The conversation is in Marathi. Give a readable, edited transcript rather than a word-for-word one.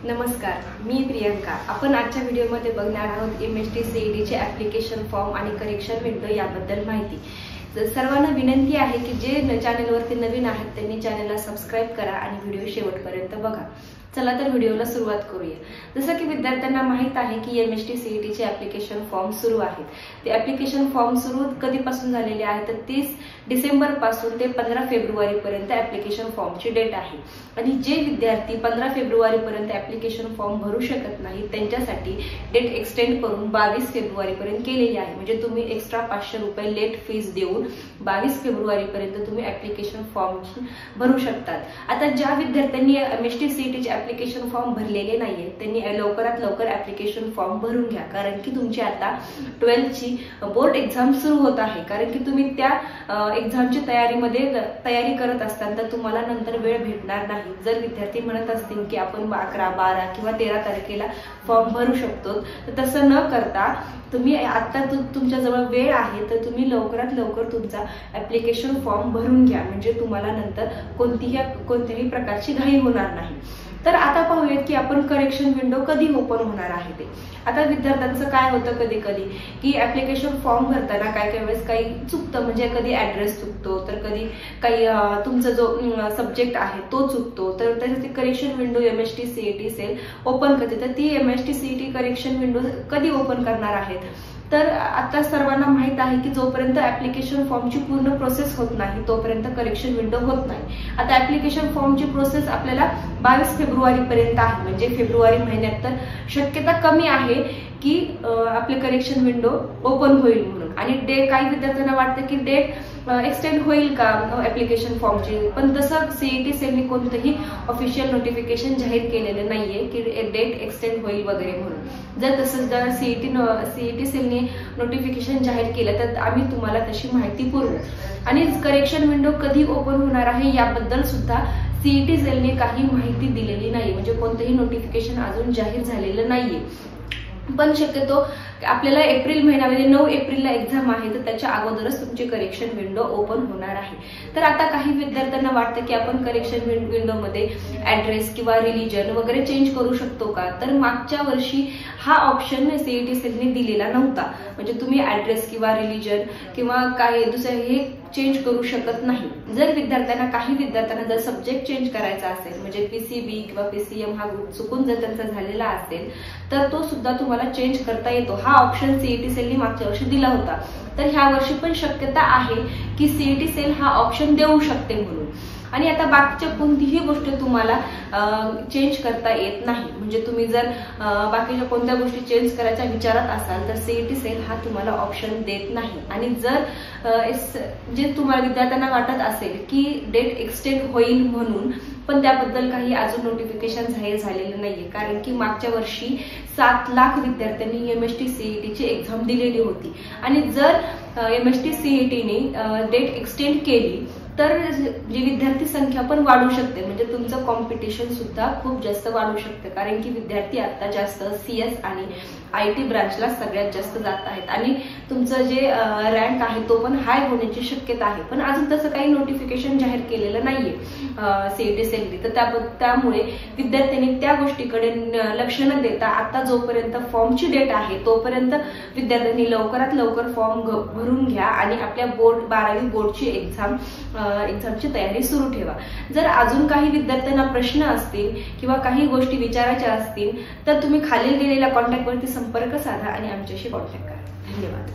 नमस्कार, मी प्रियंका। आपण आजच्या व्हिडिओमध्ये बघणार आहोत MST CET चे ऍप्लिकेशन फॉर्म आणि करेक्शन विंडो याबद्दल माहिती। सर्वांना विनंती आहे की जे चॅनलवरती नवीन आहेत त्यांनी चॅनलला सबस्क्राइब करा आणि व्हिडिओ शेवटपर्यंत बघा। चला तर व्हिडिओला सुरुवात करूया। जसं की विद्यार्थ्यांना माहित आहे की MST CET चे ऍप्लिकेशन फॉर्म सुरू आहेत। ते ऍप्लिकेशन फॉर्म सुरू कधीपासून झालेले आहे तर 30 डिसेंबर पासून ते 15 फेब्रुवारी पर्यंत ऍप्लिकेशन फॉर्मची डेट आहे। आणि जे विद्यार्थी 15 फेब्रुवारी पर्यंत ऍप्लिकेशन फॉर्म भरू शकत नाही त्यांच्यासाठी डेट एक्सटेंड करून 22 फेब्रुवारी पर्यंत केलेली आहे। म्हणजे तुम्ही एक्स्ट्रा 500 रुपये लेट फीस देऊन 22 फेब्रुवारी पर्यंत तुम्ही ऍप्लिकेशन फॉर्म भरू शकतात। आता ज्या विद्यार्थ्यांनी MST CET चे ऍप्लिकेशन फॉर्म भरलेले नाहीये त्यांनी लवकरात लवकर ऍप्लिकेशन फॉर्म भरून घ्या, कारण की तुमची आता 12th ची बोर्ड एक्झाम सुरू होत आहे। कारण की तुम्ही त्या एक्झामची तयारी करत असताना तर तुम्हाला नंतर वेळ भेटणार नाही। जर विद्यार्थी म्हणत असतील की आपण 11, 12 किंवा 13 तारखेला फॉर्म भरू शकतो तर तसं न करता तुम्ही आता तुमच्या जवळ वेळ आहे तर तुम्ही लवकरात लवकर तुमचा ऍप्लिकेशन फॉर्म भरून घ्या, म्हणजे तुम्हाला नंतर कोणत्याही प्रकारची घाई होणार नाही। तर आता पाहूयात की आपण करेक्शन विंडो कधी ओपन होणार आहे ते। आता विद्यार्थ्यांचं काय होतं कधी कधी की ऍप्लिकेशन फॉर्म भरताना काय वेळेस काही चुकतं, म्हणजे कधी ऍड्रेस चुकतो तर कधी काही तुमचा जो सब्जेक्ट आहे तो चुकतो, तर त्याची correction window MST CET cell open करते। तर ती MST CET करेक्शन विंडो कधी ओपन करणार आहेत तर आता सर्वांना माहित आहे की जोपर्यंत ऍप्लिकेशन फॉर्मची पूर्ण प्रोसेस होत नाही तोपर्यंत करेक्शन विंडो होत नाही। आता ऍप्लिकेशन फॉर्मची प्रोसेस आपल्याला 22 फेब्रुवारी पर्यंत आहे, म्हणजे फेब्रुवारी महिन्यात तर शक्यता कमी आहे की आपले करेक्शन विंडो ओपन होईल म्हणून। आणि काही विद्यार्थ्यांना वाटतं की डेट एक्सटेंड होईल का ऍप्लिकेशन फॉर्मची, पण तसं CET सेलने कोणतंही ऑफिशियल नोटिफिकेशन जाहीर केलेलं नाहीये की डेट एक्सटेंड होईल वगैरे म्हणून। जर तसं जर CET सेलने नोटिफिकेशन जाहीर केलं तर आम्ही तुम्हाला तशी माहिती पुरवू। आणि करेक्शन विंडो कधी ओपन होणार आहे याबद्दल सुद्धा CET सेलने काही माहिती दिलेली नाही, म्हणजे कोणतंही नोटिफिकेशन अजून जाहीर झालेलं नाहीये। पण शक्यतो आपल्याला एप्रिल महिन्यामध्ये 9 एप्रिलला एक्झाम आहे तर त्याच्या अगोदरच तुमची करेक्शन विंडो ओपन होणार आहे। तर आता काही विद्यार्थ्यांना वाटतं की आपण करेक्शन विंडोमध्ये ऍड्रेस किंवा रिलीजन वगैरे चेंज करू शकतो का, तर मागच्या वर्षी हा ऑप्शन CET सेलने दिलेला नव्हता। म्हणजे तुम्ही ऍड्रेस किंवा रिलीजन किंवा काय दुसरे हे चेंज करू शकत नाही। जर काही विद्यार्थ्यांना जर सब्जेक्ट चेंज करायचा असेल, म्हणजे PCB किंवा PCM हा चुकून जर त्यांचा झालेला असेल तर तो सुद्धा तुम्हाला चेंज करता येतो। हा ऑप्शन CET सेलने मागच्या वर्षी दिला होता, तर ह्या वर्षी पण शक्यता आहे की CET सेल हा ऑप्शन देऊ शकते म्हणून। आणि आता बाकीच्या कोणतीही गोष्ट तुम्हाला चेंज करता येत नाही, म्हणजे तुम्ही जर बाकीच्या कोणत्या गोष्टी चेंज करायच्या विचारात असाल तर CET सेल हा तुम्हाला ऑप्शन देत नाही। आणि जर जे तुम्हाला विद्यार्थ्यांना वाटत असेल की डेट एक्सटेंड होईल म्हणून, पण त्याबद्दल काही अजून नोटिफिकेशन जाहीर झालेलं नाहीये, कारण की मागच्या वर्षी 7 लाख विद्यार्थ्यांनी MST CET ची एक्झाम दिलेली होती। आणि जर MST CET ने डेट एक्सटेंड केली तर जी विद्यार्थी संख्या पण वाढू शकते, म्हणजे तुमचं कॉम्पिटिशन सुद्धा खूप जास्त वाढू शकते, कारण की विद्यार्थी आता जास्त CS आणि IT ब्रांचला सगळ्यात जास्त जात आहेत आणि तुमचं जे रँक आहे तो पण हाय होण्याची शक्यता आहे। पण अजून तसं काही नोटिफिकेशन जाहीर केलेलं नाहीये CET सेलने, तर त्यामुळे विद्यार्थ्यांनी त्या गोष्टीकडे लक्ष न देता आता जोपर्यंत फॉर्मची डेट आहे तोपर्यंत विद्यार्थ्यांनी लवकरात लवकर फॉर्म भरून घ्या आणि आपल्या 12वी बोर्डची एक्झामची तयारी सुरू ठेवा। जर अजून काही विद्यार्थ्यांना प्रश्न असतील किंवा काही गोष्टी विचारायच्या असतील तर तुम्ही खाली दिलेल्या कॉन्टॅक्टवरती संपर्क साधा आणि आमच्याशी कॉन्टॅक्ट करा। धन्यवाद।